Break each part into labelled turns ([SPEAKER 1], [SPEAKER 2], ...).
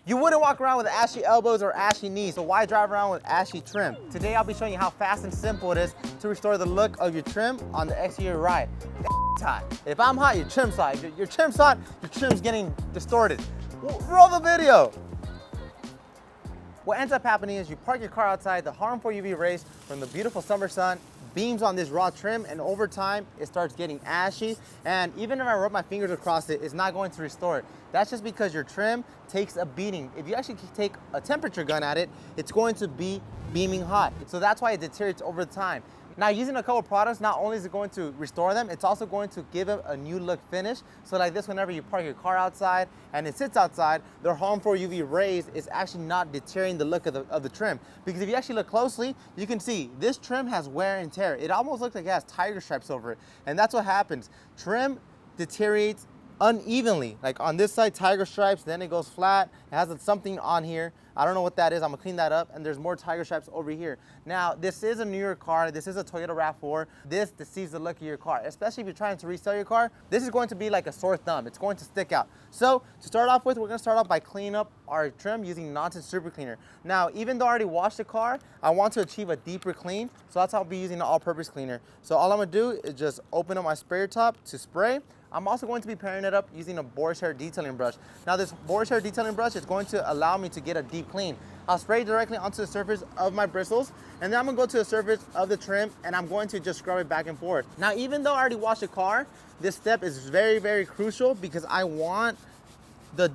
[SPEAKER 1] You wouldn't walk around with ashy elbows or ashy knees, so why drive around with ashy trim? Today I'll be showing you how fast and simple it is to restore the look of your trim on the exterior ride. Hot. If I'm hot, your trim's hot. If your trim's hot, your trim's getting distorted. Roll the video. What ends up happening is you park your car outside, the harmful UV rays from the beautiful summer sun beams on this raw trim, and over time it starts getting ashy, and even if I rub my fingers across it, it's not going to restore it. That's just because your trim takes a beating. If you actually take a temperature gun at it, it's going to be beaming hot. So that's why it deteriorates over time. Now, using a couple products, not only is it going to restore them, it's also going to give it a new look finish. So like this, whenever you park your car outside and it sits outside, their harmful UV rays is actually not deteriorating the look of the trim. Because if you actually look closely, you can see this trim has wear and tear. It almost looks like it has tiger stripes over it. And that's what happens. Trim deteriorates unevenly. Like on this side, tiger stripes, then it goes flat. It has something on here. I don't know what that is. I'm gonna clean that up, and there's more tiger stripes over here. Now, this is a newer car. This is a Toyota RAV4. This deceives the look of your car, especially if you're trying to resell your car. This is going to be like a sore thumb. It's going to stick out. So to start off with, we're gonna start off by cleaning up our trim using Nonsense Super Cleaner. Now, even though I already washed the car, I want to achieve a deeper clean, so that's how I'll be using the all-purpose cleaner. So all I'm gonna do is just open up my sprayer top to spray. I'm also going to be pairing it up using a Boar's hair detailing brush. Now this Boar's hair detailing brush is going to allow me to get a deep clean. I'll spray directly onto the surface of my bristles, and then I'm gonna go to the surface of the trim, and I'm going to just scrub it back and forth. Now, even though I already washed the car, this step is very, very crucial because I want the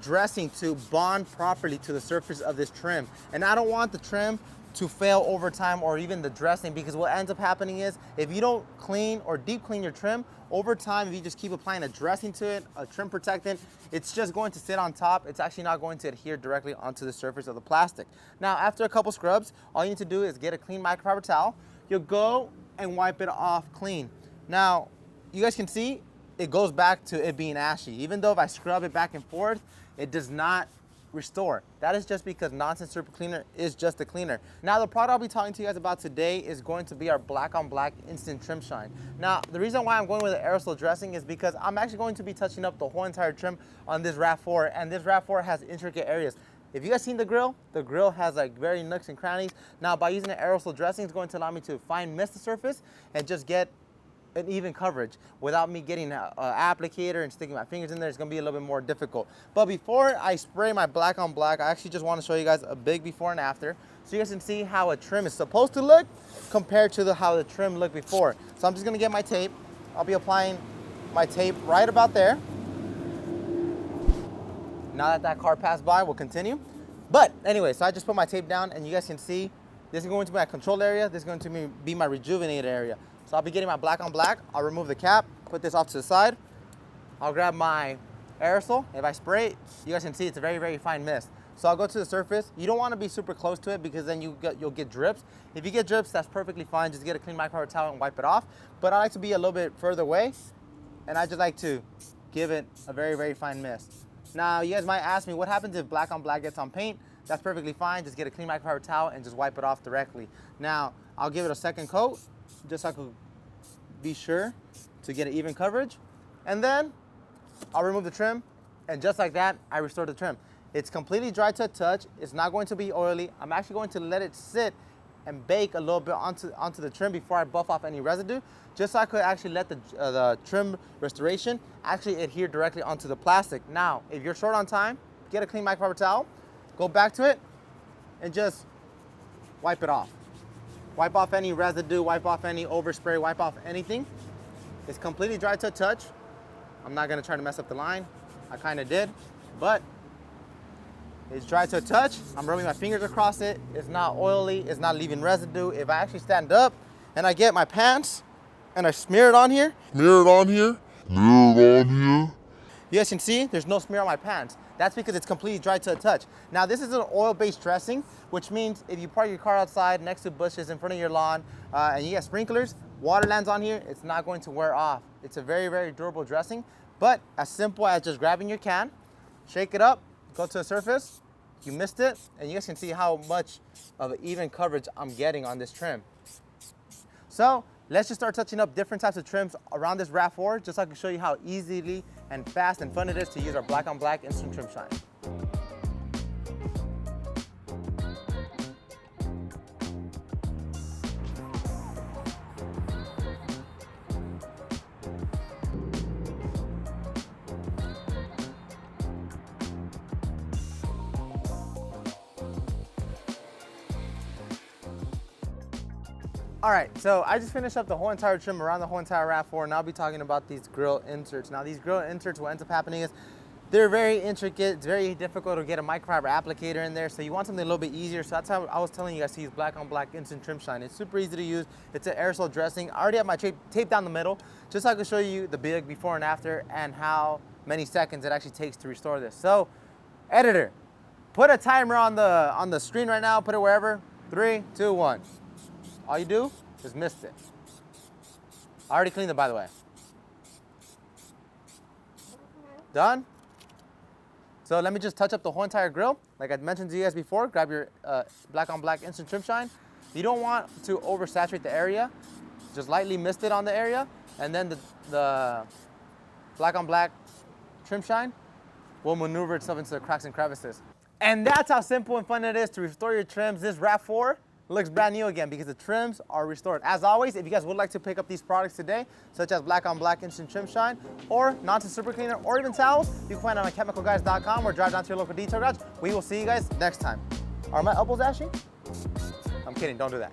[SPEAKER 1] dressing to bond properly to the surface of this trim. And I don't want the trim to fail over time, or even the dressing, because what ends up happening is if you don't clean or deep clean your trim, over time, if you just keep applying a dressing to it, a trim protectant, it's just going to sit on top. It's actually not going to adhere directly onto the surface of the plastic. Now, after a couple scrubs, all you need to do is get a clean microfiber towel. You'll go and wipe it off clean. Now, you guys can see it goes back to it being ashy. Even though if I scrub it back and forth, it does not restore. That is just because Nonsense Super Cleaner is just a cleaner. Now, the product I'll be talking to you guys about today is going to be our black on black instant trim shine. Now, the reason why I'm going with the aerosol dressing is because I'm actually going to be touching up the whole entire trim on this RAV4, and this RAV4 has intricate areas. If you guys seen the grill has like very nooks and crannies. Now, by using the aerosol dressing, it's going to allow me to fine mist the surface and just get an even coverage without me getting an applicator and sticking my fingers in there. It's gonna be a little bit more difficult. But before I spray my black on black, I actually just want to show you guys a big before and after, so you guys can see how a trim is supposed to look compared to how the trim looked before. So I'm just gonna get my tape. I'll be applying my tape right about there. Now that car passed by, we'll continue. But anyway, so I just put my tape down, and you guys can see this is going to be my control area. This is going to be my rejuvenated area. So I'll be getting my black on black. I'll remove the cap, put this off to the side. I'll grab my aerosol. If I spray it, you guys can see it's a very, very fine mist. So I'll go to the surface. You don't want to be super close to it because then you'll get drips. If you get drips, that's perfectly fine. Just get a clean microfiber towel and wipe it off. But I like to be a little bit further away, and I just like to give it a very, very fine mist. Now, you guys might ask me, what happens if black on black gets on paint? That's perfectly fine. Just get a clean microfiber towel and just wipe it off directly. Now, I'll give it a second coat, just so I could be sure to get an even coverage. And then I'll remove the trim, and just like that, I restore the trim. It's completely dry to the touch. It's not going to be oily. I'm actually going to let it sit and bake a little bit onto the trim before I buff off any residue, just so I could actually let the trim restoration actually adhere directly onto the plastic. Now, if you're short on time, get a clean microfiber towel, go back to it, and just wipe it off. Wipe off any residue, wipe off any overspray, wipe off anything. It's completely dry to touch. I'm not gonna try to mess up the line. I kinda did, but it's dry to touch. I'm rubbing my fingers across it. It's not oily, it's not leaving residue. If I actually stand up and I get my pants and I smear it on here, you guys can see there's no smear on my pants. That's because it's completely dry to the touch. Now, this is an oil-based dressing, which means if you park your car outside next to bushes in front of your lawn and you get sprinklers, water lands on here, it's not going to wear off. It's a very, very durable dressing, but as simple as just grabbing your can, shake it up, go to the surface, you missed it, and you guys can see how much of an even coverage I'm getting on this trim. So let's just start touching up different types of trims around this RAV4, just so I can show you how easily and fast and fun it is to use our black on black instant trim shine. All right, so I just finished up the whole entire trim around the whole entire RAV4, and I'll be talking about these grill inserts. Now, these grill inserts, what ends up happening is they're very intricate. It's very difficult to get a microfiber applicator in there, so you want something a little bit easier. So that's how I was telling you guys to use black on black instant trim shine. It's super easy to use. It's an aerosol dressing. I already have my tape down the middle, just so I can show you the big before and after and how many seconds it actually takes to restore this. So, editor, put a timer on the screen right now. Put it wherever. 3, 2, 1. All you do is mist it. I already cleaned it, by the way. Done? So let me just touch up the whole entire grill. Like I mentioned to you guys before, grab your black on black instant trim shine. You don't want to oversaturate the area. Just lightly mist it on the area, and then the black on black trim shine will maneuver itself into the cracks and crevices. And that's how simple and fun it is to restore your trims. This RAV4 looks brand new again because the trims are restored. As always, if you guys would like to pick up these products today, such as black on black instant trim shine, or Nonsense super cleaner, or even towels, you can find it on chemicalguys.com or drive down to your local detail garage. We will see you guys next time. Are my elbows ashy? I'm kidding, don't do that.